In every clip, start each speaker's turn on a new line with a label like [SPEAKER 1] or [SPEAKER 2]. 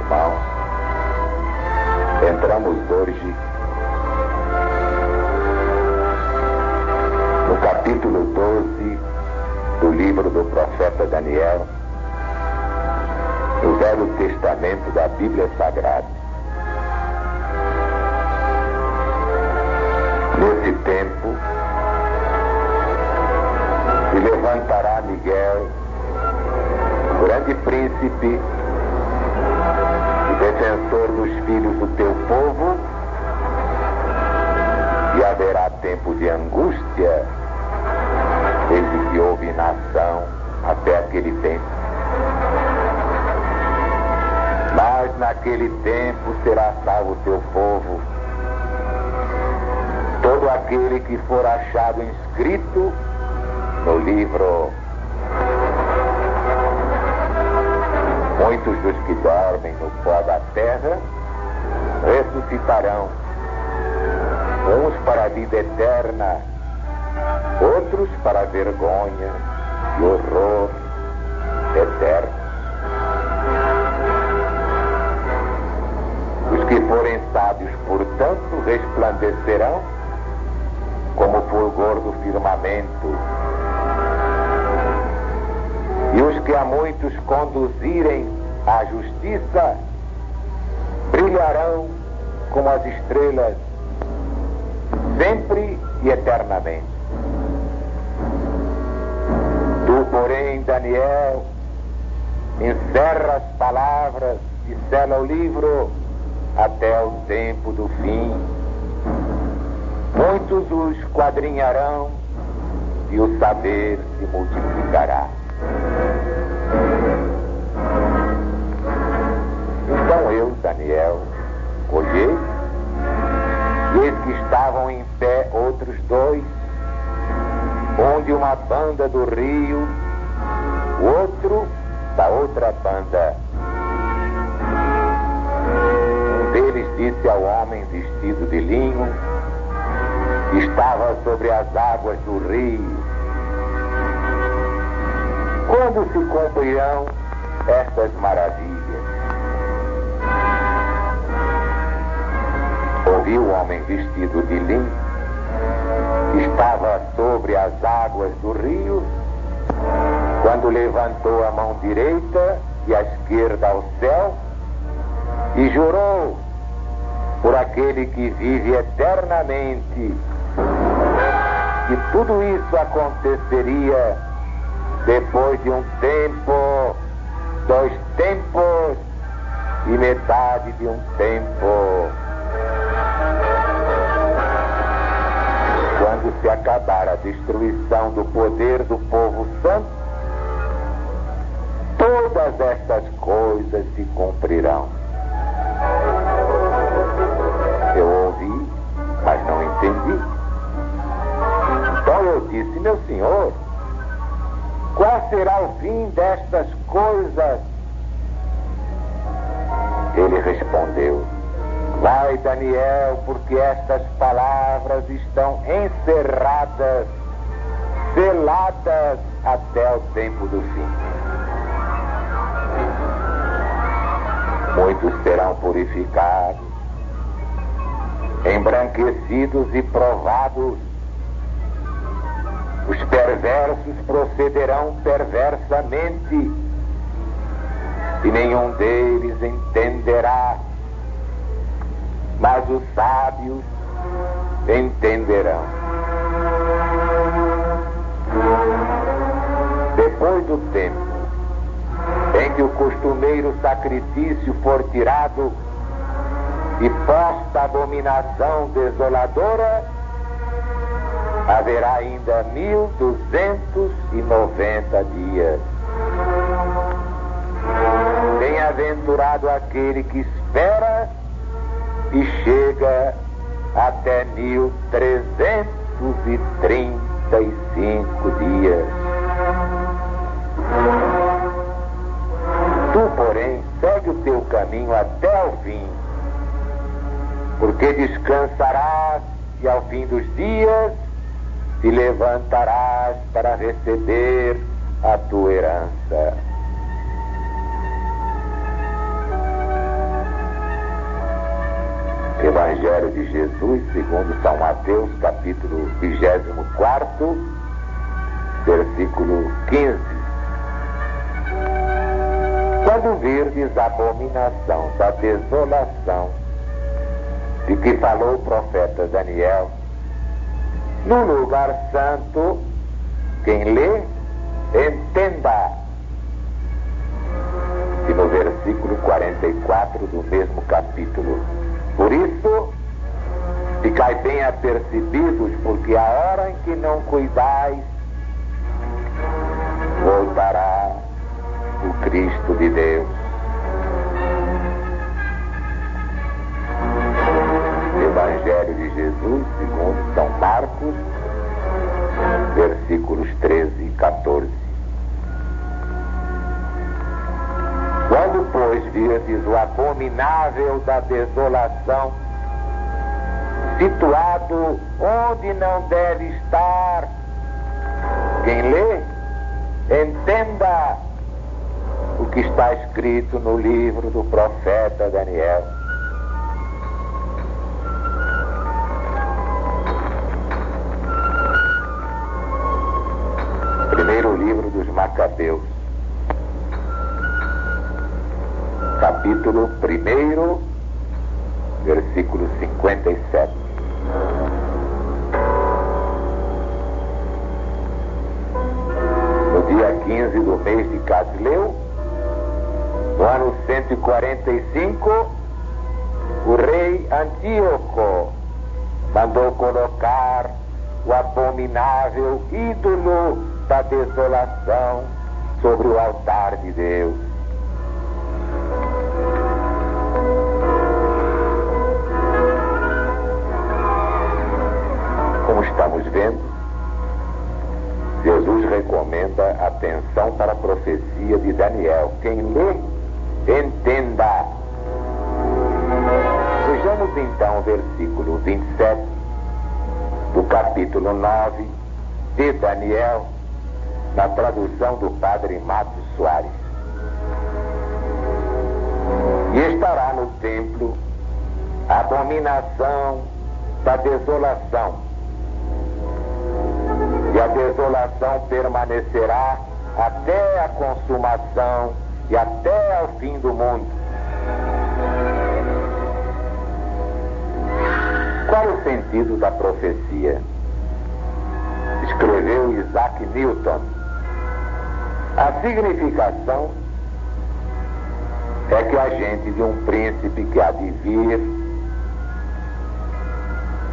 [SPEAKER 1] irmãos, entramos hoje no capítulo 12 do livro do profeta Daniel, no Velho Testamento da Bíblia Sagrada. Nesse tempo, se levantará Miguel, grande príncipe e defensor dos filhos do teu povo, e haverá tempo de angústia desde que houve nação até aquele tempo. Mas naquele tempo será salvo o teu povo, todo aquele que for achado inscrito no livro. Muitos dos que dormem no pó da terra ressuscitarão, uns para a vida eterna, outros para a vergonha e horror eterno. Os que forem sábios, portanto, resplandecerão como o fulgor do firmamento, e os que a muitos conduzirem à justiça brilharão como as estrelas, sempre e eternamente. Tu, porém, Daniel, encerra as palavras e sela o livro até o tempo do fim. Muitos os esquadrinharão e o saber se multiplicará. Então eu, Daniel, olhei, e eis que estavam em pé outros dois, um de uma banda do rio, o outro da outra banda. Um deles disse ao homem vestido de linho, que estava sobre as águas do rio: quando se cumprirão estas maravilhas? Ouvi o homem vestido de linho, que estava sobre as águas do rio, quando levantou a mão direita e a esquerda ao céu e jurou por aquele que vive eternamente que tudo isso aconteceria depois de um tempo, 2 tempos e metade de um tempo. Quando se acabar a destruição do poder do povo santo, todas estas coisas se cumprirão. Eu ouvi, mas não entendi. Então eu disse: meu senhor, qual será o fim destas coisas? Ele respondeu: vai, Daniel, porque estas palavras estão encerradas, seladas até o tempo do fim. Muitos serão purificados, embranquecidos e provados. Os perversos procederão perversamente, e nenhum deles entenderá, mas os sábios entenderão. Depois do tempo em que o costumeiro sacrifício for tirado e posta a abominação desoladora, haverá ainda 1290 dias. Bem-aventurado aquele que espera e chega até 1335 dias. Tu, porém, segue o teu caminho até o fim, porque descansarás e ao fim dos dias te levantarás para receber a tua herança. Jesus, segundo São Mateus, capítulo 24, versículo 15. Quando virdes a abominação da desolação de que falou o profeta Daniel, no lugar santo, quem lê, entenda. E no versículo 44 do mesmo capítulo: por isso, ficai bem apercebidos, porque a hora em que não cuidais, voltará o Cristo de Deus. Evangelho de Jesus, segundo São Marcos, versículos 13 e 14. Quando, pois, virdes o abominável da desolação, situado onde não deve estar, quem lê, entenda o que está escrito no livro do profeta Daniel. Primeiro livro dos Macabeus, capítulo 1, versículo 57. No dia 15 do mês de Casleu, no ano 145, o rei Antíoco mandou colocar o abominável ídolo da desolação sobre o altar de Deus. Como estamos vendo, Jesus recomenda atenção para a profecia de Daniel. Quem lê, entenda. Vejamos então o versículo 27 do capítulo 9 de Daniel, na tradução do padre Matos Soares. E estará no templo a abominação da desolação, e a desolação permanecerá até a consumação e até ao fim do mundo. Qual o sentido da profecia? Escreveu Isaac Newton. A significação é que a gente de um príncipe que há de vir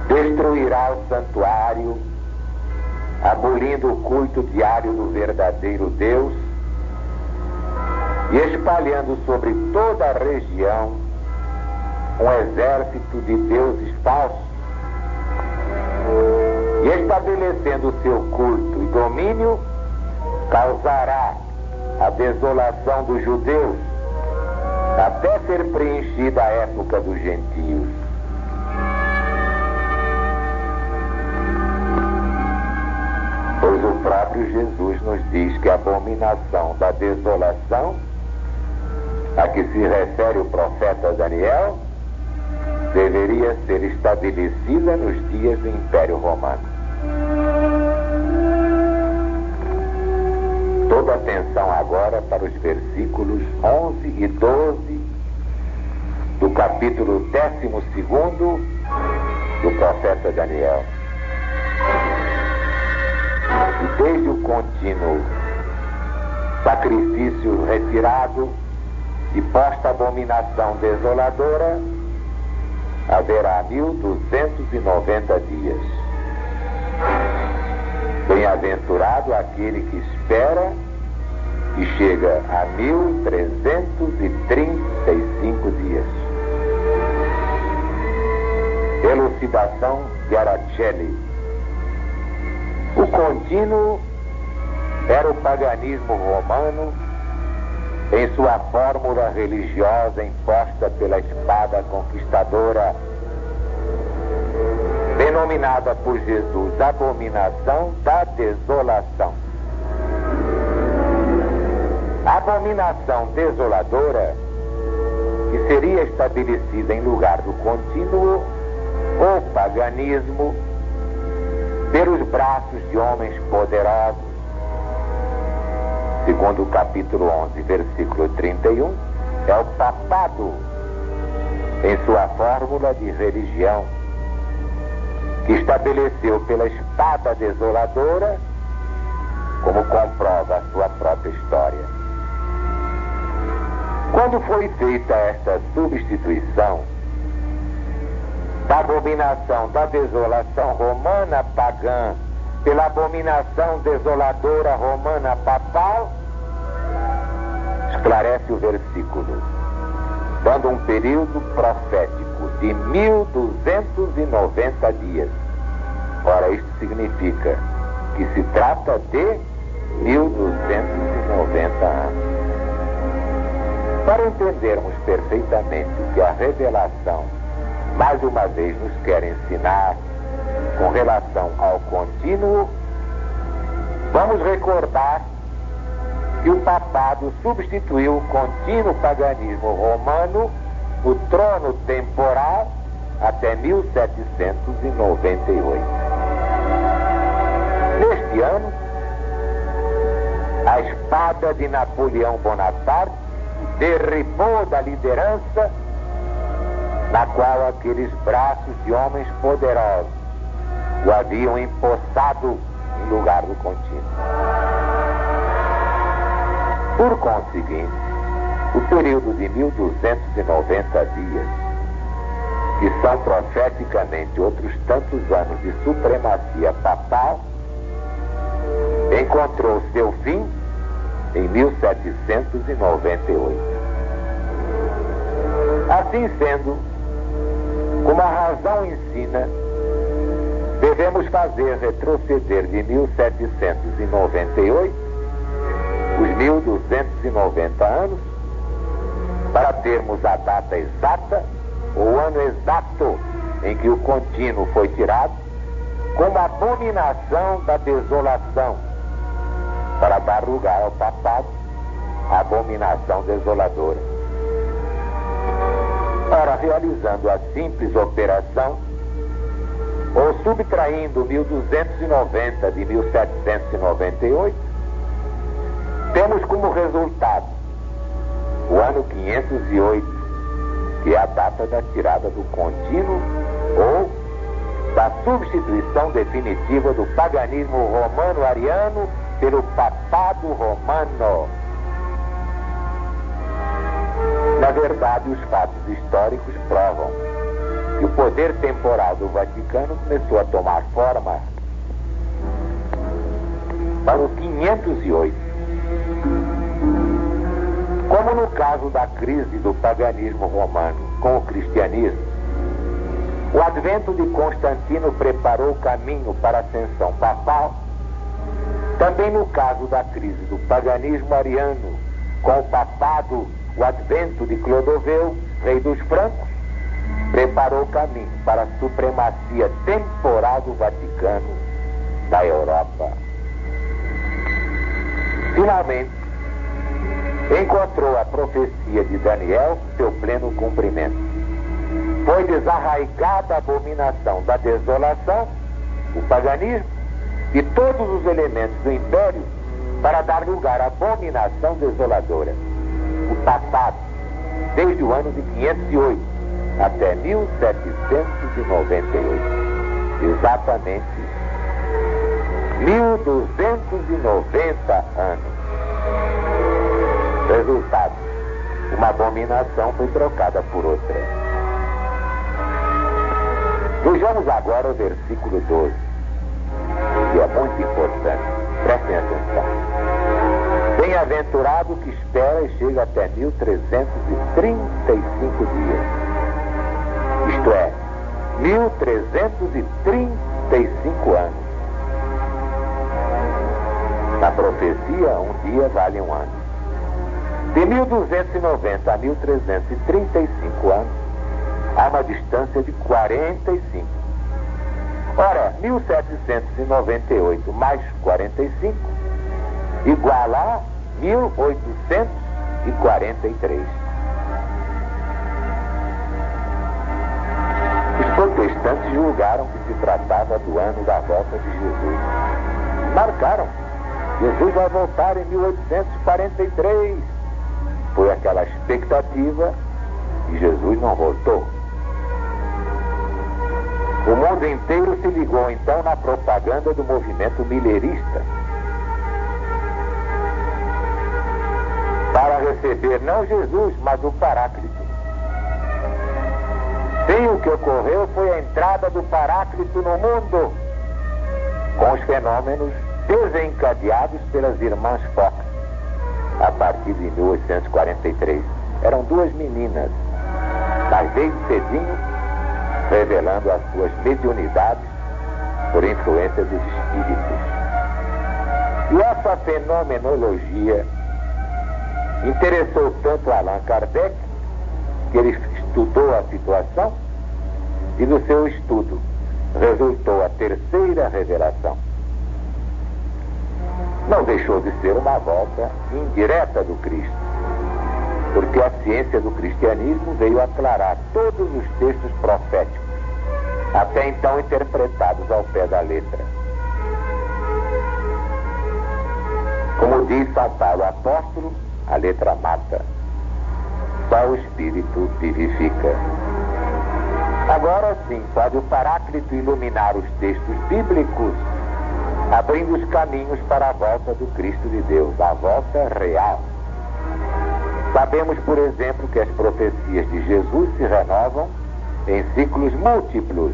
[SPEAKER 1] destruirá o santuário, abolindo o culto diário do verdadeiro Deus e espalhando sobre toda a região um exército de deuses falsos, e estabelecendo seu culto e domínio, causará a desolação dos judeus até ser preenchida a época dos gentios. Pois o próprio Jesus nos diz que a abominação da desolação, a que se refere o profeta Daniel, deveria ser estabelecida nos dias do Império Romano. Toda atenção agora para os versículos 11 e 12 do capítulo 12 do profeta Daniel. E desde o contínuo sacrifício retirado e posta abominação desoladora, haverá 1290 dias. Bem-aventurado aquele que espera e chega a 1335 dias. Elucidação de Aracelli. O contínuo era o paganismo romano em sua fórmula religiosa imposta pela espada conquistadora, denominada por Jesus abominação da desolação. A abominação desoladora, que seria estabelecida em lugar do contínuo, o paganismo, pelos braços de homens poderosos, segundo o capítulo 11, versículo 31, é o papado em sua fórmula de religião, que estabeleceu pela espada desoladora, como comprova a sua própria história. Quando foi feita esta substituição da abominação da desolação romana pagã pela abominação desoladora romana papal, esclarece o versículo, dando um período profético de 1290 dias. Ora, isto significa que se trata de 1290 anos. Para entendermos perfeitamente o que a revelação mais uma vez nos quer ensinar com relação ao contínuo, vamos recordar que o papado substituiu o contínuo paganismo romano no trono temporal até 1798. Neste ano, a espada de Napoleão Bonaparte derribou da liderança na qual aqueles braços de homens poderosos o haviam empossado em lugar do contínuo. Por conseguinte, o período de 1290 dias, que são profeticamente outros tantos anos de supremacia papal, encontrou seu fim em 1798. Assim sendo, como a razão ensina, devemos fazer retroceder de 1798 os 1290 anos para termos a data exata, o ano exato em que o contínuo foi tirado, como abominação da desolação, para dar lugar ao papado, a abominação desoladora. Ora, realizando a simples operação, ou subtraindo 1290 de 1798, temos como resultado o ano 508, que é a data da tirada do contínuo ou da substituição definitiva do paganismo romano-ariano pelo papado romano. Na verdade, os fatos históricos provam que o poder temporal do Vaticano começou a tomar forma para o 508. Como no caso da crise do paganismo romano com o cristianismo, o advento de Constantino preparou o caminho para a ascensão papal, também no caso da crise do paganismo ariano com o papado, o advento de Clodoveu, rei dos francos, preparou o caminho para a supremacia temporal do Vaticano na Europa. Finalmente, encontrou a profecia de Daniel seu pleno cumprimento. Foi desarraigada a abominação da desolação, o paganismo, e todos os elementos do império para dar lugar à abominação desoladora, o papado, desde o ano de 508 até 1798. Exatamente 1290 anos. Resultado: uma abominação foi trocada por outra. Vejamos agora o versículo 12, que é muito importante. Prestem atenção. Bem-aventurado que espera e chega até 1335 dias. Isto é, 1335 anos. Na profecia, um dia vale um ano. De 1290 a 1335 anos, há uma distância de 45. Ora, 1798 mais 45 igual a 1843. Isto protestantes julgaram que se tratava do ano da volta de Jesus. Marcaram. Jesus vai voltar em 1843. Foi aquela expectativa e Jesus não voltou. O mundo inteiro se ligou então na propaganda do movimento millerista para receber não Jesus, mas o Paráclito. Sim, o que ocorreu foi a entrada do Paráclito no mundo, com os fenômenos desencadeados pelas irmãs Fox, a partir de 1843. Eram duas meninas, mas desde cedinho, revelando as suas mediunidades por influência dos espíritos. E essa fenomenologia interessou tanto Allan Kardec, que ele estudou a situação, e no seu estudo resultou a terceira revelação. Não deixou de ser uma volta indireta do Cristo, porque a ciência do cristianismo veio aclarar todos os textos proféticos, até então interpretados ao pé da letra. Como diz São Paulo apóstolo, a letra mata, só o Espírito vivifica. Agora sim, pode o Paráclito iluminar os textos bíblicos, abrindo os caminhos para a volta do Cristo de Deus, a volta real. Sabemos, por exemplo, que as profecias de Jesus se renovam em ciclos múltiplos,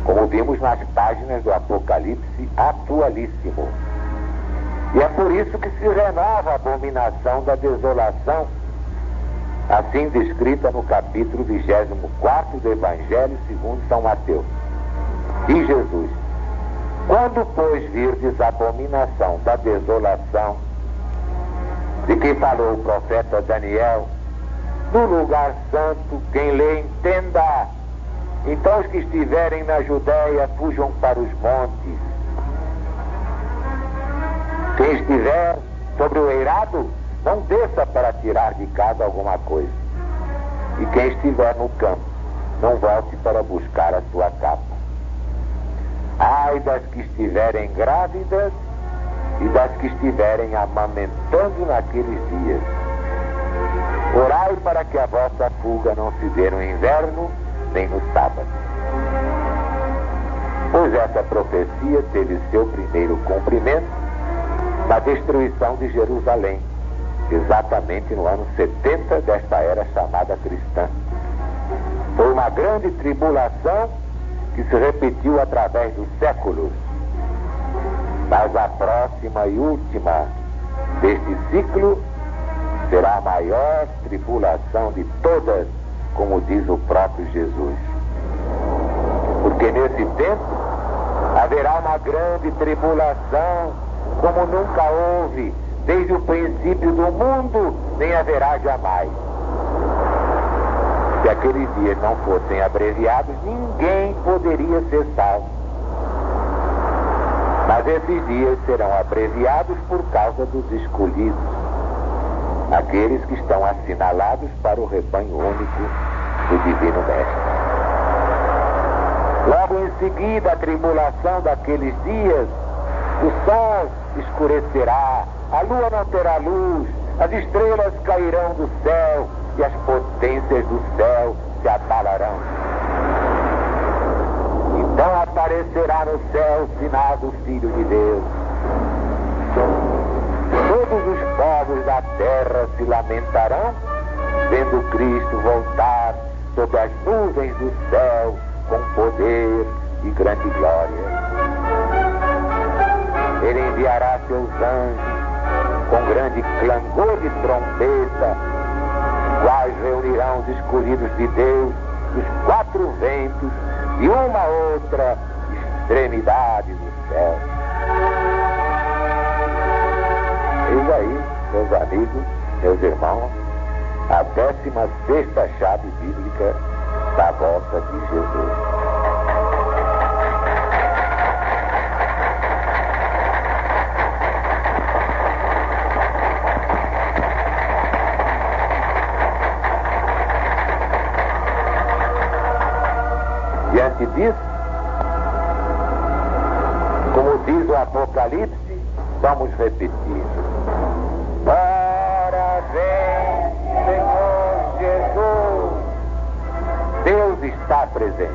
[SPEAKER 1] como vimos nas páginas do Apocalipse atualíssimo. E é por isso que se renova a abominação da desolação, assim descrita no capítulo 24 do Evangelho segundo São Mateus. Diz Jesus: quando, pois, virdes a abominação da desolação, de quem falou o profeta Daniel, no lugar santo, quem lê entenda. Então os que estiverem na Judéia fujam para os montes. Quem estiver sobre o eirado, não desça para tirar de casa alguma coisa. E quem estiver no campo, não volte para buscar a sua capa. Ai das que estiverem grávidas e das que estiverem amamentando naqueles dias. Orai para que a vossa fuga não se dê no inverno, nem no sábado. Pois essa profecia teve seu primeiro cumprimento na destruição de Jerusalém, exatamente no ano 70 desta era chamada cristã. Foi uma grande tribulação que se repetiu através dos séculos. Mas a próxima e última deste ciclo será a maior tribulação de todas, como diz o próprio Jesus. Porque nesse tempo haverá uma grande tribulação, como nunca houve desde o princípio do mundo, nem haverá jamais. Se aqueles dias não fossem abreviados, ninguém poderia ser salvo. Mas esses dias serão abreviados por causa dos escolhidos, aqueles que estão assinalados para o rebanho único do Divino Mestre. Logo em seguida, a tribulação daqueles dias, o sol escurecerá, a lua não terá luz, as estrelas cairão do céu e as potências do céu se abalarão. Então aparecerá no céu o sinal do Filho de Deus. Todos os povos da terra se lamentarão, vendo Cristo voltar sobre as nuvens do céu com poder e grande glória. Ele enviará seus anjos com grande clangor de trombeta, quais reunirão os escolhidos de Deus dos quatro ventos e uma outra extremidade do céu. Eis aí, meus amigos, meus irmãos, a 16ª chave bíblica da volta de Jesus. diante disso, como diz o Apocalipse, vamos repetir. Ora vem, Senhor Jesus. Deus está presente.